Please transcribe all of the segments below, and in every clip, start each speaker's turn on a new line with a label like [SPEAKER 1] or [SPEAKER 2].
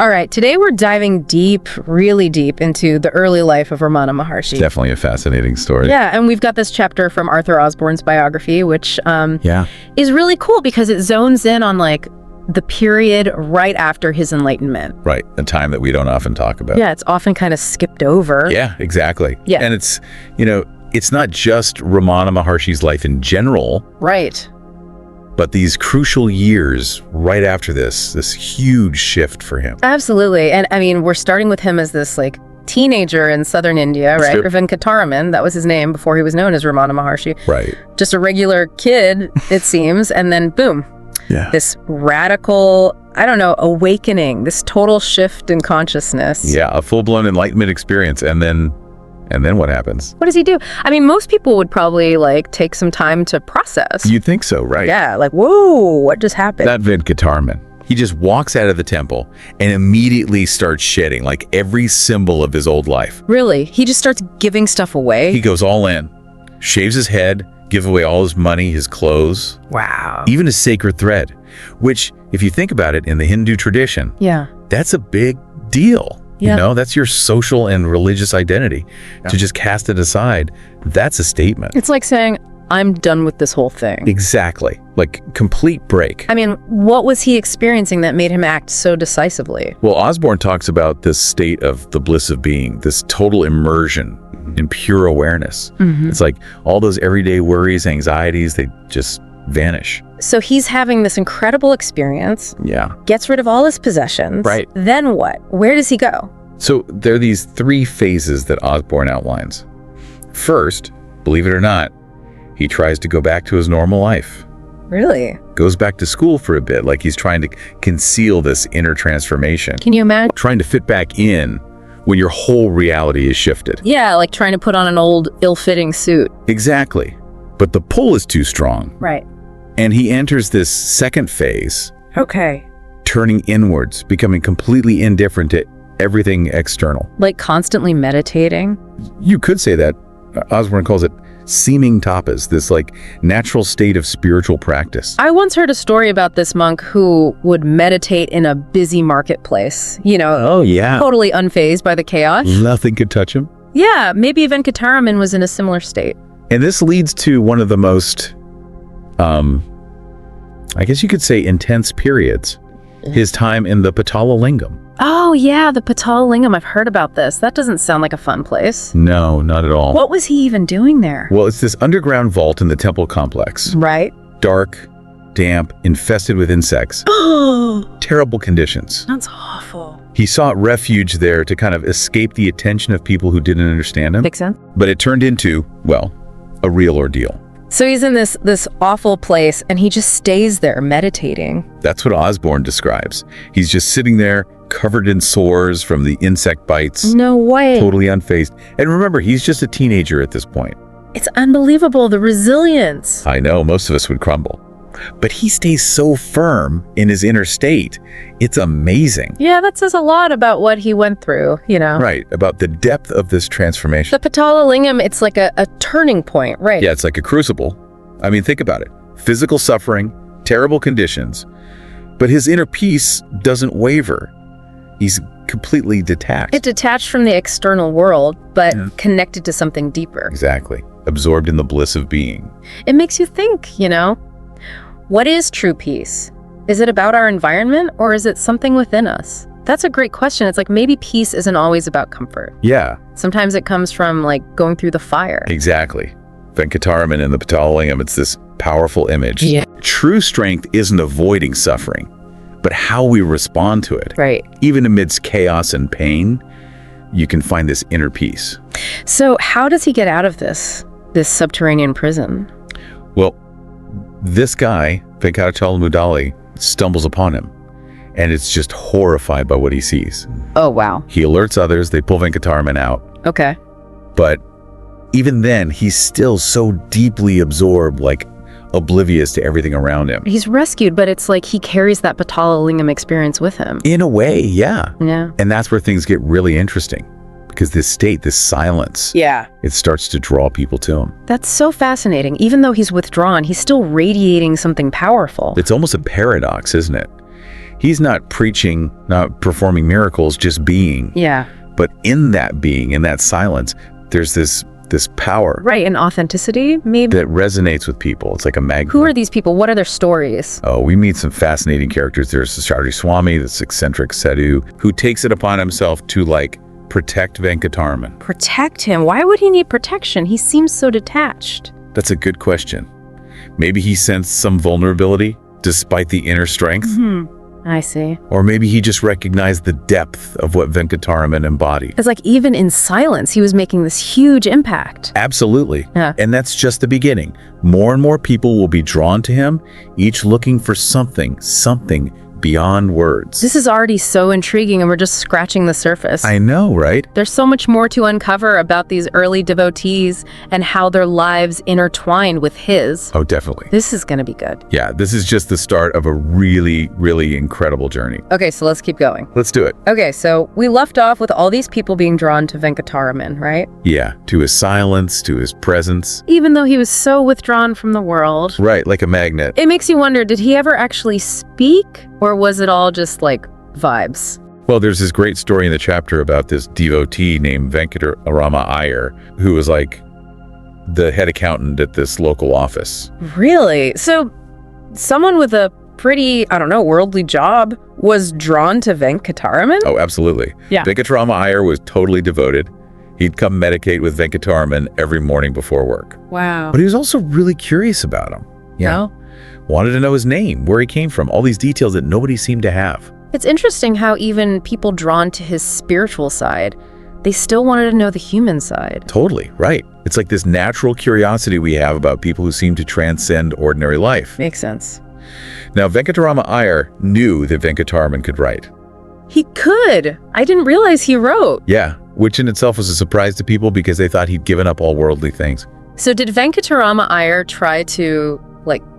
[SPEAKER 1] All right, today we're diving deep, really deep, into the early life of Ramana Maharshi.
[SPEAKER 2] Definitely a fascinating story.
[SPEAKER 1] Yeah, and we've got this chapter from Arthur Osborne's biography, which is really cool because it zones in on like the period right after his enlightenment.
[SPEAKER 2] Right, a time that we don't often talk about.
[SPEAKER 1] Yeah, it's often kind of skipped over.
[SPEAKER 2] Yeah, exactly.
[SPEAKER 1] Yeah.
[SPEAKER 2] And it's, it's not just Ramana Maharshi's life in general.
[SPEAKER 1] Right.
[SPEAKER 2] But these crucial years right after this huge shift for him.
[SPEAKER 1] Absolutely. And I mean, we're starting with him as this like teenager in southern India, right? Venkataraman, that was his name before he was known as Ramana Maharshi.
[SPEAKER 2] Right.
[SPEAKER 1] Just a regular kid, it seems. And then boom, this radical, awakening, this total shift in consciousness.
[SPEAKER 2] Yeah, a full-blown enlightenment experience. And then what happens?
[SPEAKER 1] What does he do? I mean, most people would probably like take some time to process.
[SPEAKER 2] You'd think so, right?
[SPEAKER 1] Yeah, like, whoa, what just happened?
[SPEAKER 2] That Venkataraman, he just walks out of the temple and immediately starts shedding like every symbol of his old life.
[SPEAKER 1] Really? He just starts giving stuff away?
[SPEAKER 2] He goes all in, shaves his head, gives away all his money, his clothes.
[SPEAKER 1] Wow.
[SPEAKER 2] Even his sacred thread, which, if you think about it in the Hindu tradition, that's a big deal.
[SPEAKER 1] Yeah.
[SPEAKER 2] That's your social and religious identity. To just cast it aside, that's a statement.
[SPEAKER 1] It's like saying, I'm done with this whole thing.
[SPEAKER 2] Exactly. Like complete break.
[SPEAKER 1] I mean, what was he experiencing that made him act so decisively?
[SPEAKER 2] Well, Osborne talks about this state of the bliss of being, this total immersion in pure awareness. It's like all those everyday worries, anxieties, they just vanish.
[SPEAKER 1] So he's having this incredible experience.
[SPEAKER 2] Yeah.
[SPEAKER 1] Gets rid of all his possessions.
[SPEAKER 2] Right.
[SPEAKER 1] Then what? Where does he go?
[SPEAKER 2] So there are these three phases that Osborne outlines. First, believe it or not, he tries to go back to his normal life.
[SPEAKER 1] Really?
[SPEAKER 2] Goes back to school for a bit, like he's trying to conceal this inner transformation.
[SPEAKER 1] Can you imagine?
[SPEAKER 2] Trying to fit back in when your whole reality is shifted.
[SPEAKER 1] Yeah, like trying to put on an old, ill-fitting suit.
[SPEAKER 2] Exactly. But the pull is too strong.
[SPEAKER 1] Right.
[SPEAKER 2] And he enters this second phase.
[SPEAKER 1] Okay.
[SPEAKER 2] Turning inwards, becoming completely indifferent to everything external.
[SPEAKER 1] Like constantly meditating?
[SPEAKER 2] You could say that. Osborne calls it seeming tapas, this like natural state of spiritual practice.
[SPEAKER 1] I once heard a story about this monk who would meditate in a busy marketplace,
[SPEAKER 2] Oh, yeah.
[SPEAKER 1] totally unfazed by the chaos.
[SPEAKER 2] Nothing could touch him.
[SPEAKER 1] Yeah, maybe Venkataraman was in a similar state.
[SPEAKER 2] And this leads to one of the most, I guess you could say, intense periods. His time in the Patala Lingam.
[SPEAKER 1] Oh, yeah, the Patala Lingam. I've heard about this. That doesn't sound like a fun place.
[SPEAKER 2] No, not at all.
[SPEAKER 1] What was he even doing there?
[SPEAKER 2] Well, it's this underground vault in the temple complex.
[SPEAKER 1] Right.
[SPEAKER 2] Dark, damp, infested with insects.
[SPEAKER 1] Oh,
[SPEAKER 2] Terrible conditions.
[SPEAKER 1] that's awful.
[SPEAKER 2] He sought refuge there to kind of escape the attention of people who didn't understand him.
[SPEAKER 1] Makes sense.
[SPEAKER 2] But it turned into, well, a real ordeal.
[SPEAKER 1] So he's in this awful place, and he just stays there meditating.
[SPEAKER 2] That's what Osborne describes. He's just sitting there, covered in sores from the insect bites.
[SPEAKER 1] No way.
[SPEAKER 2] Totally unfazed. And remember, he's just a teenager at this point.
[SPEAKER 1] It's unbelievable, the resilience.
[SPEAKER 2] I know, most of us would crumble. But he stays so firm in his inner state. It's amazing.
[SPEAKER 1] Yeah, that says a lot about what he went through,
[SPEAKER 2] Right, about the depth of this transformation.
[SPEAKER 1] The Patala Lingam, it's like a turning point, right?
[SPEAKER 2] Yeah, it's like a crucible. I mean, think about it. Physical suffering, terrible conditions, but his inner peace doesn't waver. He's completely detached.
[SPEAKER 1] It's detached from the external world, but connected to something deeper.
[SPEAKER 2] Exactly. Absorbed in the bliss of being.
[SPEAKER 1] It makes you think, what is true peace? Is it about our environment, or is it something within us? That's a great question. It's like maybe peace isn't always about comfort.
[SPEAKER 2] Yeah.
[SPEAKER 1] Sometimes it comes from like going through the fire.
[SPEAKER 2] Exactly. Venkataraman and the Patala Lingam, it's this powerful image.
[SPEAKER 1] Yeah.
[SPEAKER 2] True strength isn't avoiding suffering, but how we respond to it.
[SPEAKER 1] Right.
[SPEAKER 2] Even amidst chaos and pain, you can find this inner peace.
[SPEAKER 1] So how does he get out of this subterranean prison?
[SPEAKER 2] Well, this guy, Venkatachala Mudali, stumbles upon him, and it's just horrified by what he sees.
[SPEAKER 1] Oh, wow.
[SPEAKER 2] He alerts others, they pull Venkataraman out.
[SPEAKER 1] Okay.
[SPEAKER 2] But even then, he's still so deeply absorbed, like oblivious to everything around him.
[SPEAKER 1] He's rescued, but it's like he carries that Patala Lingam experience with him.
[SPEAKER 2] In a way, yeah.
[SPEAKER 1] Yeah.
[SPEAKER 2] And that's where things get really interesting. Because this state, this silence, it starts to draw people to him.
[SPEAKER 1] That's so fascinating. Even though he's withdrawn, he's still radiating something powerful.
[SPEAKER 2] It's almost a paradox, isn't it? He's not preaching, not performing miracles, just being.
[SPEAKER 1] Yeah.
[SPEAKER 2] But in that being, in that silence, there's this power.
[SPEAKER 1] Right, and authenticity, maybe.
[SPEAKER 2] That resonates with people. It's like a magnet.
[SPEAKER 1] Who are these people? What are their stories?
[SPEAKER 2] Oh, we meet some fascinating characters. There's Sri Swami, this eccentric sadhu, who takes it upon himself to, like, protect Venkataraman.
[SPEAKER 1] Protect him? Why would he need protection? He seems so detached.
[SPEAKER 2] That's a good question. Maybe he sensed some vulnerability despite the inner strength.
[SPEAKER 1] I see.
[SPEAKER 2] Or maybe he just recognized the depth of what Venkataraman embodied.
[SPEAKER 1] It's like even in silence, he was making this huge impact.
[SPEAKER 2] Absolutely.
[SPEAKER 1] Yeah.
[SPEAKER 2] And that's just the beginning. More and more people will be drawn to him, each looking for something beyond words.
[SPEAKER 1] This is already so intriguing, and we're just scratching the surface.
[SPEAKER 2] I know, right?
[SPEAKER 1] There's so much more to uncover about these early devotees and how their lives intertwined with his.
[SPEAKER 2] Oh, definitely.
[SPEAKER 1] This is going to be good.
[SPEAKER 2] Yeah, this is just the start of a really, really incredible journey.
[SPEAKER 1] Okay, so let's keep going.
[SPEAKER 2] Let's do it.
[SPEAKER 1] Okay, so we left off with all these people being drawn to Venkataraman, right?
[SPEAKER 2] Yeah, to his silence, to his presence.
[SPEAKER 1] Even though he was so withdrawn from the world.
[SPEAKER 2] Right, like a magnet.
[SPEAKER 1] It makes you wonder, did he ever actually speak? Or was it all just like vibes?
[SPEAKER 2] Well, there's this great story in the chapter about this devotee named Venkatarama Iyer, who was like the head accountant at this local office.
[SPEAKER 1] Really? So someone with a pretty, I don't know, worldly job was drawn to Venkataraman?
[SPEAKER 2] Oh, absolutely.
[SPEAKER 1] Yeah.
[SPEAKER 2] Venkatarama Iyer was totally devoted. He'd come meditate with Venkataraman every morning before work.
[SPEAKER 1] Wow.
[SPEAKER 2] But he was also really curious about him.
[SPEAKER 1] Yeah.
[SPEAKER 2] Wanted to know his name, where he came from, all these details that nobody seemed to have.
[SPEAKER 1] It's interesting how even people drawn to his spiritual side, they still wanted to know the human side.
[SPEAKER 2] Totally, right. It's like this natural curiosity we have about people who seem to transcend ordinary life.
[SPEAKER 1] Makes sense.
[SPEAKER 2] Now, Venkatarama Iyer knew that Venkataraman could write.
[SPEAKER 1] He could. I didn't realize he wrote.
[SPEAKER 2] Yeah, which in itself was a surprise to people because they thought he'd given up all worldly things.
[SPEAKER 1] So did Venkatarama Iyer try to,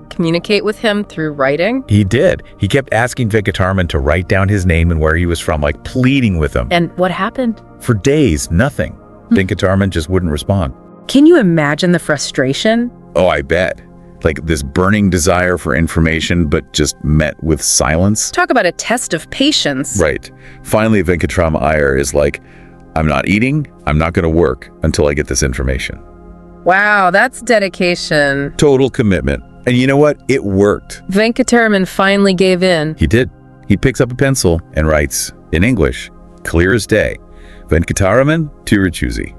[SPEAKER 1] communicate with him through writing?
[SPEAKER 2] He did. He kept asking Venkataraman to write down his name and where he was from, pleading with him.
[SPEAKER 1] And what happened?
[SPEAKER 2] For days, nothing. Venkataraman just wouldn't respond.
[SPEAKER 1] Can you imagine the frustration?
[SPEAKER 2] Oh, I bet. Like this burning desire for information, but just met with silence.
[SPEAKER 1] Talk about a test of patience.
[SPEAKER 2] Right. Finally, Venkatarama Iyer is like, I'm not eating, I'm not going to work until I get this information.
[SPEAKER 1] Wow, that's dedication.
[SPEAKER 2] Total commitment. And you know what? It worked.
[SPEAKER 1] Venkataraman finally gave in.
[SPEAKER 2] He did. He picks up a pencil and writes, in English, clear as day, Venkataraman Tiruchuzi.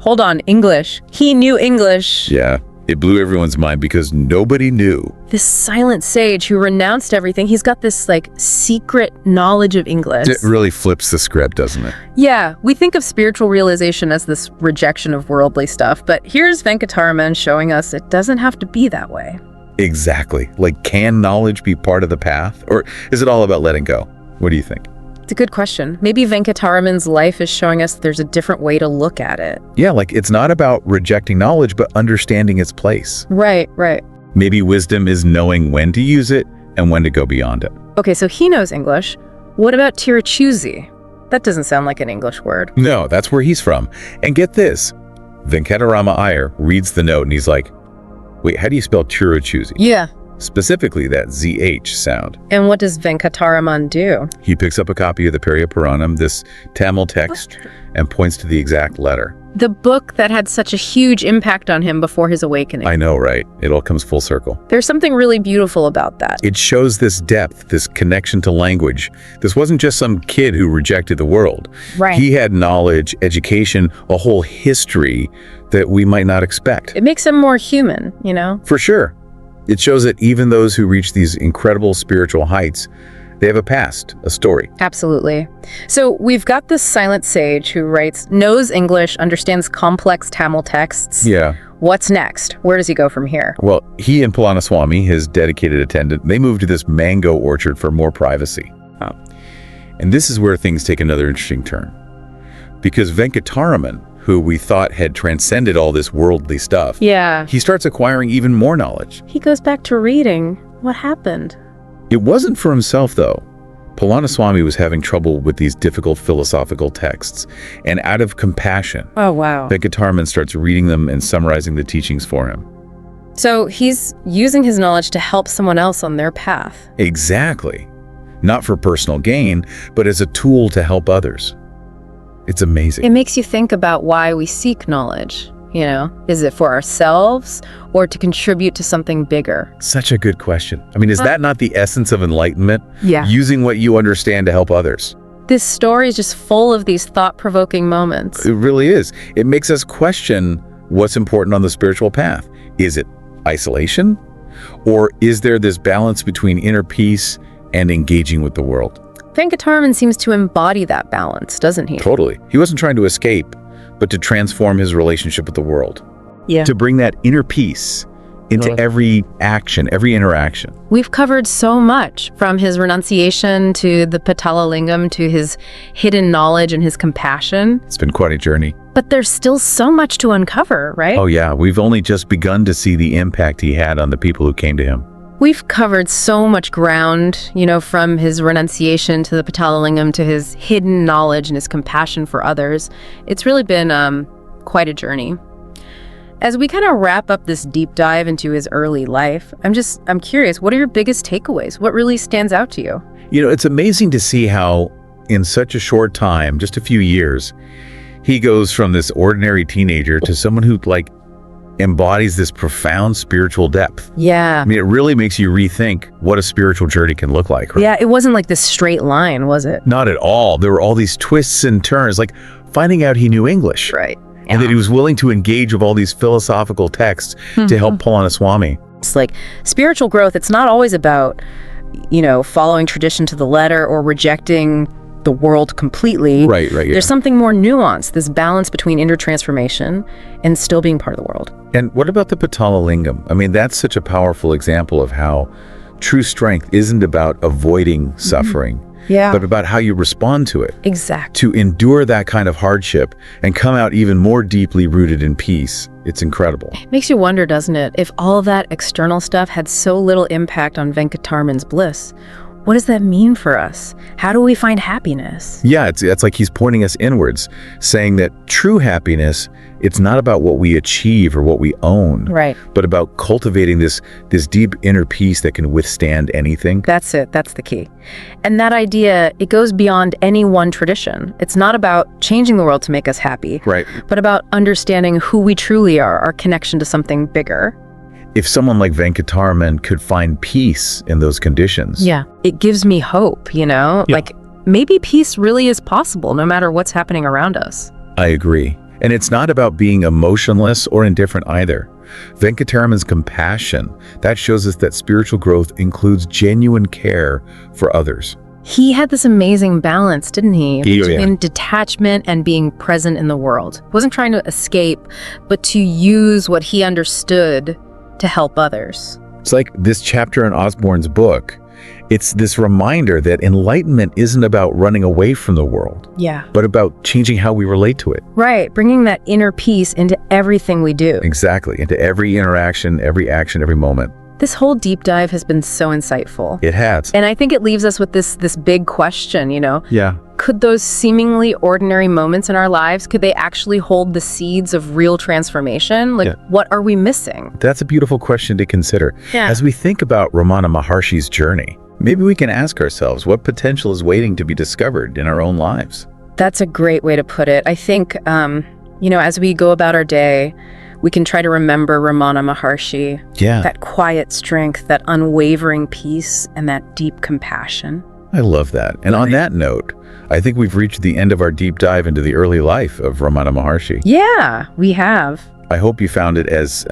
[SPEAKER 1] Hold on, English. He knew English.
[SPEAKER 2] Yeah, it blew everyone's mind because nobody knew.
[SPEAKER 1] This silent sage who renounced everything, he's got this, secret knowledge of English.
[SPEAKER 2] It really flips the script, doesn't it?
[SPEAKER 1] Yeah, we think of spiritual realization as this rejection of worldly stuff, but here's Venkataraman showing us it doesn't have to be that way.
[SPEAKER 2] Exactly. Can knowledge be part of the path? Or is it all about letting go? What do you think?
[SPEAKER 1] It's a good question. Maybe Venkataraman's life is showing us there's a different way to look at it.
[SPEAKER 2] Yeah, it's not about rejecting knowledge, but understanding its place.
[SPEAKER 1] Right.
[SPEAKER 2] Maybe wisdom is knowing when to use it and when to go beyond it.
[SPEAKER 1] Okay, so he knows English. What about Tiruchuzi? That doesn't sound like an English word.
[SPEAKER 2] No, that's where he's from. And get this, Venkatarama Iyer reads the note and he's like, wait, how do you spell Tiruchuzi?
[SPEAKER 1] Yeah.
[SPEAKER 2] Specifically that ZH sound.
[SPEAKER 1] And what does Venkataraman do?
[SPEAKER 2] He picks up a copy of the Periya Puranam, this Tamil text, and points to the exact letter.
[SPEAKER 1] The book that had such a huge impact on him before his awakening.
[SPEAKER 2] I know, right? It all comes full circle.
[SPEAKER 1] There's something really beautiful about that.
[SPEAKER 2] It shows this depth, this connection to language. This wasn't just some kid who rejected the world.
[SPEAKER 1] Right.
[SPEAKER 2] He had knowledge, education, a whole history that we might not expect.
[SPEAKER 1] It makes him more human,
[SPEAKER 2] For sure. It shows that even those who reach these incredible spiritual heights, they have a past, a story.
[SPEAKER 1] Absolutely. So we've got this silent sage who knows English, understands complex Tamil texts.
[SPEAKER 2] Yeah.
[SPEAKER 1] What's next? Where does he go from here?
[SPEAKER 2] Well, he and Palaniswami, his dedicated attendant, they moved to this mango orchard for more privacy.
[SPEAKER 1] Oh.
[SPEAKER 2] And this is where things take another interesting turn. Because Venkataraman, who we thought had transcended all this worldly stuff,
[SPEAKER 1] Yeah.
[SPEAKER 2] he starts acquiring even more knowledge.
[SPEAKER 1] He goes back to reading. What happened?
[SPEAKER 2] It wasn't for himself, though. Palaniswami was having trouble with these difficult philosophical texts, and out of compassion,
[SPEAKER 1] Oh, wow.
[SPEAKER 2] Venkataraman starts reading them and summarizing the teachings for him.
[SPEAKER 1] So he's using his knowledge to help someone else on their path.
[SPEAKER 2] Exactly. not for personal gain, but as a tool to help others. It's amazing.
[SPEAKER 1] It makes you think about why we seek knowledge. Is it for ourselves or to contribute to something bigger?
[SPEAKER 2] Such a good question. I mean, is that not the essence of enlightenment?
[SPEAKER 1] Yeah.
[SPEAKER 2] Using what you understand to help others.
[SPEAKER 1] This story is just full of these thought-provoking moments.
[SPEAKER 2] It really is. It makes us question what's important on the spiritual path. Is it isolation? Or is there this balance between inner peace and engaging with the world?
[SPEAKER 1] Venkataraman seems to embody that balance, doesn't he?
[SPEAKER 2] Totally. He wasn't trying to escape, but to transform his relationship with the world.
[SPEAKER 1] Yeah.
[SPEAKER 2] To bring that inner peace into every action, every interaction.
[SPEAKER 1] We've covered so much, from his renunciation to the Patala Lingam to his hidden knowledge and his compassion.
[SPEAKER 2] It's been quite a journey.
[SPEAKER 1] But there's still so much to uncover, right?
[SPEAKER 2] Oh yeah, we've only just begun to see the impact he had on the people who came to him.
[SPEAKER 1] We've covered so much ground, from his renunciation to the Patala Lingam to his hidden knowledge and his compassion for others. It's really been quite a journey. As we kind of wrap up this deep dive into his early life, I'm curious, what are your biggest takeaways? What really stands out to you?
[SPEAKER 2] It's amazing to see how in such a short time, just a few years, he goes from this ordinary teenager to someone who embodies this profound spiritual depth.
[SPEAKER 1] Yeah.
[SPEAKER 2] I mean, it really makes you rethink what a spiritual journey can look like. Right?
[SPEAKER 1] Yeah, it wasn't like this straight line, was it?
[SPEAKER 2] Not at all. There were all these twists and turns, like finding out he knew English.
[SPEAKER 1] Right.
[SPEAKER 2] And that he was willing to engage with all these philosophical texts to help Palaniswami.
[SPEAKER 1] It's like spiritual growth, it's not always about, following tradition to the letter or rejecting the world completely.
[SPEAKER 2] Right. Yeah.
[SPEAKER 1] There's something more nuanced, this balance between inner transformation and still being part of the world.
[SPEAKER 2] And what about the Patala Lingam? I mean, that's such a powerful example of how true strength isn't about avoiding suffering, but about how you respond to it.
[SPEAKER 1] Exactly.
[SPEAKER 2] To endure that kind of hardship and come out even more deeply rooted in peace. It's incredible.
[SPEAKER 1] It makes you wonder, doesn't it, if all of that external stuff had so little impact on Venkataraman's bliss. What does that mean for us? How do we find happiness?
[SPEAKER 2] Yeah, it's like he's pointing us inwards, saying that true happiness, it's not about what we achieve or what we own,
[SPEAKER 1] right?
[SPEAKER 2] But about cultivating this deep inner peace that can withstand anything.
[SPEAKER 1] That's it. That's the key. And that idea, it goes beyond any one tradition. It's not about changing the world to make us happy,
[SPEAKER 2] right?
[SPEAKER 1] But about understanding who we truly are, our connection to something bigger.
[SPEAKER 2] If someone like Venkataraman could find peace in those conditions.
[SPEAKER 1] Yeah, it gives me hope, like maybe peace really is possible no matter what's happening around us.
[SPEAKER 2] I agree. And it's not about being emotionless or indifferent either. Venkataraman's compassion, that shows us that spiritual growth includes genuine care for others.
[SPEAKER 1] He had this amazing balance, didn't he? Between
[SPEAKER 2] Yeah.
[SPEAKER 1] detachment and being present in the world. He wasn't trying to escape, but to use what he understood to help others.
[SPEAKER 2] It's like this chapter in Osborne's book. It's this reminder that enlightenment isn't about running away from the world, but about changing how we relate to it.
[SPEAKER 1] Right, bringing that inner peace into everything we do.
[SPEAKER 2] Exactly, into every interaction, every action, every moment.
[SPEAKER 1] This whole deep dive has been so insightful.
[SPEAKER 2] It has.
[SPEAKER 1] And I think it leaves us with this big question,
[SPEAKER 2] Yeah.
[SPEAKER 1] Could those seemingly ordinary moments in our lives, could they actually hold the seeds of real transformation? What are we missing?
[SPEAKER 2] That's a beautiful question to consider.
[SPEAKER 1] Yeah.
[SPEAKER 2] As we think about Ramana Maharshi's journey, maybe we can ask ourselves what potential is waiting to be discovered in our own lives.
[SPEAKER 1] That's a great way to put it. I think, as we go about our day, we can try to remember Ramana Maharshi.
[SPEAKER 2] Yeah.
[SPEAKER 1] That quiet strength, that unwavering peace, and that deep compassion.
[SPEAKER 2] I love that. And on that note, I think we've reached the end of our deep dive into the early life of Ramana Maharshi.
[SPEAKER 1] Yeah, we have.
[SPEAKER 2] I hope you found it as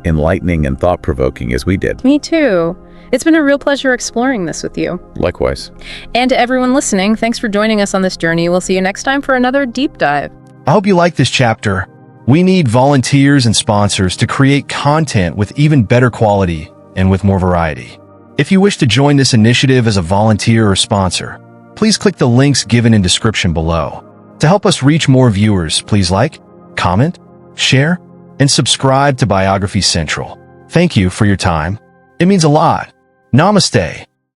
[SPEAKER 2] enlightening and thought-provoking as we did.
[SPEAKER 1] Me too. It's been a real pleasure exploring this with you.
[SPEAKER 2] Likewise.
[SPEAKER 1] And to everyone listening, thanks for joining us on this journey. We'll see you next time for another deep dive.
[SPEAKER 3] I hope you like this chapter. We need volunteers and sponsors to create content with even better quality and with more variety. If you wish to join this initiative as a volunteer or sponsor, please click the links given in description below. To help us reach more viewers, please like, comment, share, and subscribe to Biography Central. Thank you for your time. It means a lot. Namaste.